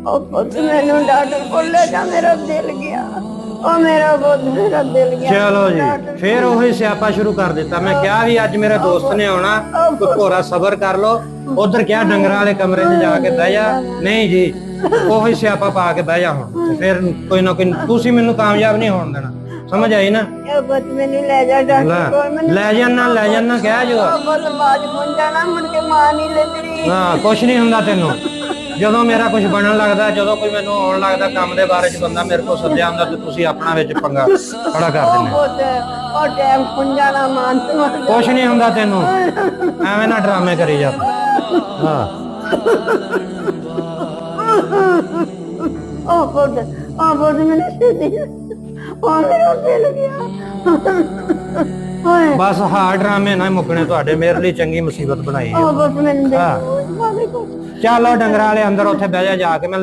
ਉਹ ਪੁੱਤ ਮੈਨੂੰ ਡਾਕਟਰ ਕੋਲ ਲੈ ਜਾ, ਮੇਰਾ ਦਿਲ ਗਿਆ। ਉਹ ਮੇਰਾ ਪੁੱਤ, ਮੇਰਾ ਦਿਲ ਗਿਆ। ਚਲੋ ਜੀ, ਫੇਰ ਉਹੀ ਸਿਆਪਾ ਸ਼ੁਰੂ ਕਰ ਦਿੱਤਾ। ਮੈਂ ਕਿਹਾ ਵੀ ਅੱਜ ਮੇਰੇ ਦੋਸਤ ਨੇ ਆਉਣਾ, ਕੋਈ ਭੋਰਾ ਸਬਰ ਕਰ ਲੋ। ਉਧਰ ਕਿਹਾ ਡੰਗਰਾਂ ਵਾਲੇ ਕਮਰੇ 'ਚ ਜਾ ਕੇ ਬਹਿ ਜਾ। ਨਹੀਂ ਜੀ, ਉਹੀ ਸਿਆਪਾ ਪਾ ਕੇ ਬਹਿ ਜਾ ਹੁਣ। ਫਿਰ ਕੋਈ ਨਾ ਕੋਈ ਤੁਸੀਂ ਮੈਨੂੰ ਕਾਮਯਾਬ ਨਹੀਂ ਹੋਣ ਦੇਣਾ, ਸਮਝ ਆਈ ਨਾ? ਇਹ ਪੁੱਤ ਮੈਨੂੰ ਲੈ ਜਾ ਡਾਕਟਰ ਕੋਲ। ਮੈਨੂੰ ਲੈ ਜਾਣਾ ਕਹਿ ਜੋ। ਪੁੱਤ ਬਾਜ ਮੁੰਨ ਜਾਣਾ, ਮੁੜ ਕੇ ਮਾਂ ਨਹੀਂ ਲੈਂਦੀ। ਹਾਂ, ਕੁਛ ਨਹੀਂ ਹੁੰਦਾ ਤੈਨੂੰ। ਜਦੋਂ ਮੇਰਾ ਕੁਝ ਬਣਨ ਲੱਗਦਾ, ਜਦੋਂ ਕੋਈ ਮੈਨੂੰ ਆਉਣ ਲੱਗਦਾ ਕੰਮ ਦੇ ਬਾਰੇ 'ਚ ਬੰਦਾ ਮੇਰੇ ਕੋਲ ਸੱਦਿਆ ਹੁੰਦਾ, ਤੇ ਤੁਸੀਂ ਆਪਣਾ ਵਿੱਚ ਪੰਗਾ ਖੜਾ ਕਰ ਦਿੰਦੇ। ਪੁੱਤ ਉਹ ਟਾਈਮ ਮੁੰਨ ਜਾਣਾ, ਮਾਂ ਤੇ ਕੁਛ ਨਹੀਂ ਹੁੰਦਾ ਤੈਨੂੰ, ਐਵੇਂ ਨਾ ਡਰਾਮੇ ਕਰੀ ਜਾ। ਹਾਂ ਉਹ ਪੁੱਤ ਮੈਨੂੰ ਛੇਤੀ, ਉਹ ਮੇਰਾ ਦਿਲ ਗਿਆ। ਓਏ ਬਸ ਹਾਂ, ਡਰਾਮੇ ਨਾ ਮੁੱਕਣੇ ਤੁਹਾਡੇ। ਮੇਰੇ ਲਈ ਚੰਗੀ ਮੁਸੀਬਤ ਬਣਾਈ ਹੈ। ਉਹ ਪੁੱਤ ਮੈਨੂੰ ਦੇ। ਚਲੋ ਡੰਗਰਾਂ ਵਾਲੇ ਅੰਦਰ ਉੱਥੇ ਬਹਿ ਜਾ ਕੇ। ਮੈਂ